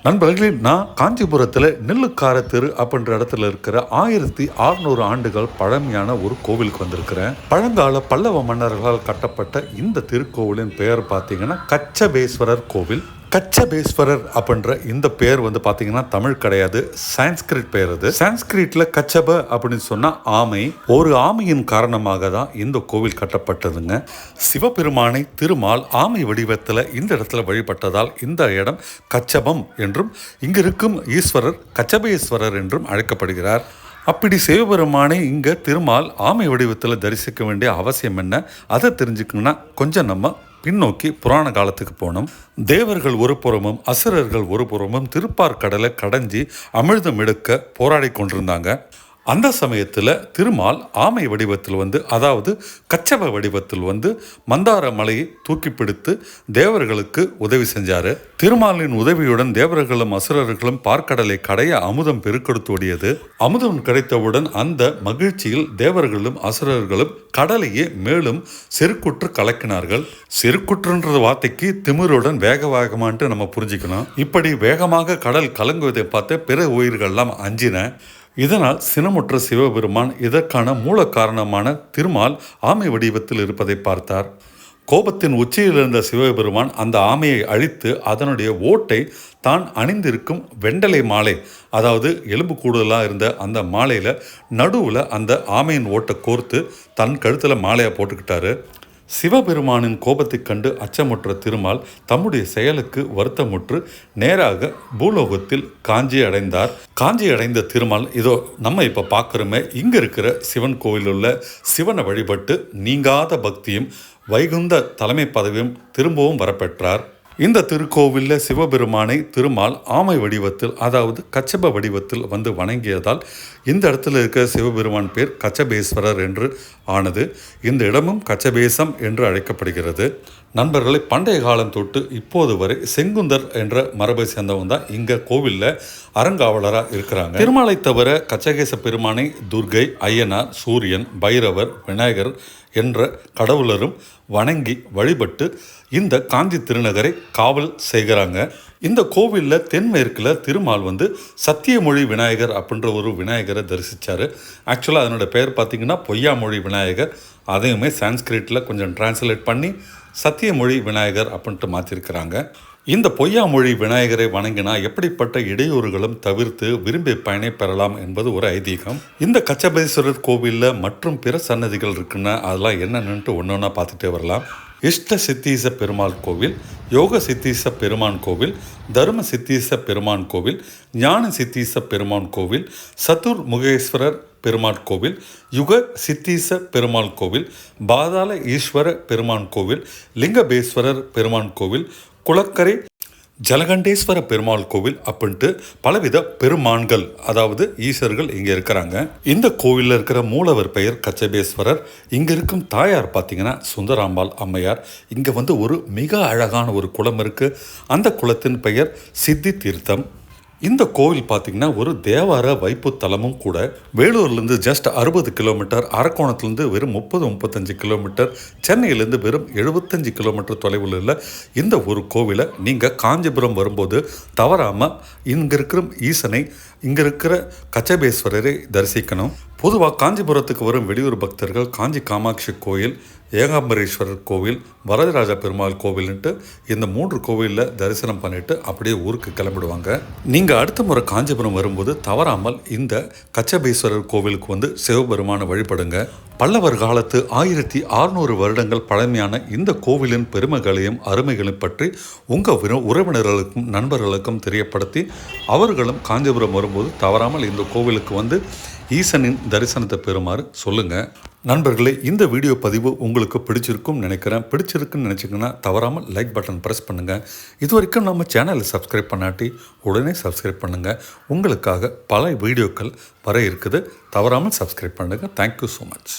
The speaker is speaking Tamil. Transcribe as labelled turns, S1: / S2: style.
S1: நண்பர்களே, நான் காஞ்சிபுரத்தில் நெல்லுக்கார தெரு அப்படின்ற இடத்துல இருக்கிற 1600 ஆண்டுகள் பழமையான ஒரு கோவிலுக்கு வந்திருக்கிறேன். பழங்கால பல்லவ மன்னர்களால் கட்டப்பட்ட இந்த திருக்கோவிலின் பெயர் பார்த்தீங்கன்னா கச்சபேஸ்வரர் கோவில். கச்சபேஸ்வரர் அப்படின்ற இந்த பெயர் பார்த்தீங்கன்னா தமிழ் கிடையாது, சான்ஸ்கிரிட் பெயர். அது சான்ஸ்கிரிட்ல கச்சப அப்படின்னு சொன்னா ஆமை. ஒரு ஆமையின் காரணமாக தான் இந்த கோவில் கட்டப்பட்டதுங்க. சிவபெருமானை திருமால் ஆமை வடிவத்தில் இந்த இடத்துல வழிபட்டதால் இந்த இடம் கச்சபம் என்றும் இங்கிருக்கும் ஈஸ்வரர் கச்சபேஸ்வரர் என்றும் அழைக்கப்படுகிறார். அப்படி சிவபெருமானை இங்கே திருமால் ஆமை வடிவத்தில் தரிசிக்க வேண்டிய அவசியம் என்ன, அதை தெரிஞ்சுக்கணும்னா கொஞ்சம் நம்ம பின்னோக்கி புராண காலத்துக்கு போனோம். தேவர்கள் ஒரு புறமும் அசுரர்கள் ஒரு புறமும் திருப்பார்கடலை கடைஞ்சி அமிர்தம் எடுக்க போராடி கொண்டிருந்தாங்க. அந்த சமயத்தில் திருமால் ஆமை வடிவத்தில் அதாவது கச்சப வடிவத்தில் மந்தார மலையை தூக்கி பிடித்து தேவர்களுக்கு உதவி செஞ்சார். திருமாலின் உதவியுடன் தேவர்களும் அசுரர்களும் பார்க்கடலை கடைய அமுதம் பெருக்கெடுத்து ஓடியது. அமுதம் கிடைத்தவுடன் அந்த மகிழ்ச்சியில் தேவர்களும் அசுரர்களும் கடலையே மேலும் செருக்குற்று கலக்கினார்கள். செருக்குற்றுன்ற வார்த்தைக்கு திமிருடன் வேகமான்ட்டு நம்ம புரிஞ்சுக்கணும். இப்படி வேகமாக கடல் கலங்குவதை பார்த்து பிற உயிர்கள்லாம் அஞ்சின. இதனால் சினமுற்ற சிவபெருமான் இதற்கான மூல காரணமான திருமால் ஆமை வடிவத்தில் இருப்பதை பார்த்தார். கோபத்தின் உச்சியில் இருந்த சிவபெருமான் அந்த ஆமையை அழித்து அதனுடைய ஓட்டை தான் அணிந்திருக்கும் வெண்டலை மாலை, அதாவது எலும்பு கூடுதலாக இருந்த அந்த மாலையில் நடுவில் அந்த ஆமையின் ஓட்டை கோர்த்து தன் கழுத்தில் மாலையை போட்டுக்கிட்டாரு. சிவபெருமானின் கோபத்தை கண்டு அச்சமுற்ற திருமால் தம்முடைய செயலுக்கு வருத்தமுற்று நேராக பூலோகத்தில் காஞ்சி அடைந்தார். காஞ்சி அடைந்த திருமால் இதோ நம்ம இப்போ பார்க்குறோமே இங்கே இருக்கிற சிவன் கோவிலில் உள்ள சிவனை வழிபட்டு நீங்காத பக்தியும் வைகுந்த தலைமை பதவியும் திரும்பவும் வரப்பெற்றார். இந்த திருக்கோவிலில் சிவபெருமானை திருமால் ஆமை வடிவத்தில், அதாவது கச்சப வடிவத்தில் வணங்கியதால் இந்த இடத்துல இருக்கிற சிவபெருமான் பேர் கச்சபேஸ்வரர் என்று ஆனது. இந்த இடமும் கச்சபேசம் என்று அழைக்கப்படுகிறது. நண்பர்களை, பண்டைய காலம் தொட்டு இப்போது வரை செங்குந்தர் என்ற மரபை சேர்ந்தவங்க தான் இங்கே கோவிலில் அறங்காவலராக இருக்கிறாங்க. திருமாலை தவிர கச்சகேச பெருமானை துர்கை, ஐயனார், சூரியன், பைரவர், விநாயகர் என்ற கடவுளரும் வணங்கி வழிபட்டு இந்த காஞ்சி திருநகரை காவல் செய்கிறாங்க. இந்த கோவிலில் தென்மேற்கில் திருமால் சத்தியமொழி விநாயகர் அப்படின்ற ஒரு விநாயகரை தரிசித்தார். ஆக்சுவலாக அதனோட பெயர் பார்த்திங்கன்னா பொய்யாமொழி விநாயகர். அதையுமே சான்ஸ்கிரிட்டில் கொஞ்சம் டிரான்ஸ்லேட் பண்ணி சத்தியமொழி விநாயகர் அப்படின்ட்டு மாற்றிருக்கிறாங்க. இந்த பொய்யாமொழி விநாயகரை வணங்கினா எப்படிப்பட்ட இடையூறுகளும் தவிர்த்து விரும்பிய பயனை பெறலாம் என்பது ஒரு ஐதீகம். இந்த கச்சபேஸ்வரர் கோவிலில் மற்றும் பிற சன்னதிகள் இருக்குன்னா அதெல்லாம் என்னென்னு ஒன்றா பார்த்துட்டே வரலாம். இஷ்ட சித்தீச பெருமாள் கோவில், யோக சித்தீச பெருமான் கோவில், தர்ம சித்தீச பெருமான் கோவில், ஞான சித்தீச பெருமான் கோவில், சதுர் முகேஸ்வரர் பெருமாள் கோவில், யுக சித்தீச பெருமாள் கோவில், பாதாள ஈஸ்வர பெருமான் கோவில், லிங்கபேஸ்வரர் பெருமான் கோவில், குளக்கரை ஜலகண்டேஸ்வர பெருமாள் கோவில் அப்படின்ட்டு பலவித பெருமான்கள், அதாவது ஈஸ்வர்கள் இங்கே இருக்கிறாங்க. இந்த கோவிலில் இருக்கிற மூலவர் பெயர் கச்சபேஸ்வரர். இங்கே இருக்கும் தாயார் பார்த்தீங்கன்னா சுந்தராம்பாள் அம்மையார். இங்கே ஒரு மிக அழகான ஒரு குளம் இருக்குது. அந்த குளத்தின் பெயர் சித்தி தீர்த்தம். இந்த கோவில் பார்த்திங்கன்னா ஒரு தேவார வைப்பு தலமும் கூட. வேலூர்லேருந்து ஜஸ்ட் 60 கிலோமீட்டர், அரக்கோணத்துலேருந்து வெறும் 30-35 கிலோமீட்டர், சென்னையிலேருந்து வெறும் 75 கிலோமீட்டர் தொலைவில் உள்ள இந்த ஒரு கோவிலை நீங்கள் காஞ்சிபுரம் வரும்போது தவறாமல் இங்கே இருக்கிற ஈசனை, இங்கே இருக்கிற கச்சபேஸ்வரரை தரிசிக்கணும். பொதுவாக காஞ்சிபுரத்துக்கு வரும் வெளியூர் பக்தர்கள் காஞ்சி காமாட்சி கோயில், ஏகாம்பரேஸ்வரர் கோவில், வரதராஜ பெருமாள் கோவில்ன்ட்டு இந்த 3 கோவிலில் தரிசனம் பண்ணிட்டு அப்படியே ஊருக்கு கிளம்பிடுவாங்க. நீங்கள் அடுத்த முறை காஞ்சிபுரம் வரும்போது தவறாமல் இந்த கச்சபேஸ்வரர் கோவிலுக்கு சிவபெருமானை வழிபடுங்க. பல்லவர் காலத்து 1600 வருடங்கள் பழமையான இந்த கோவிலின் பெருமைகளையும் அருமைகளையும் பற்றி உங்கள் உறவினர்களுக்கும் நண்பர்களுக்கும் தெரியப்படுத்தி அவர்களும் காஞ்சிபுரம் வரும்போது தவறாமல் இந்த கோவிலுக்கு ஈசனின் தரிசனத்தை பெறுமாறு சொல்லுங்கள். நண்பர்களே, இந்த வீடியோ பதிவு உங்களுக்கு பிடிச்சிருக்கும்னு நினைக்கிறேன். பிடிச்சிருக்குன்னு நினச்சிங்கன்னா தவறாமல் லைக் பட்டன் ப்ரெஸ் பண்ணுங்கள். இது வரைக்கும் நம்ம சேனலை சப்ஸ்கிரைப் பண்ணாட்டி உடனே சப்ஸ்கிரைப் பண்ணுங்கள். உங்களுக்காக பல வீடியோக்கள் வர இருக்குது. தவறாமல் சப்ஸ்கிரைப் பண்ணுங்கள். Thank you so much.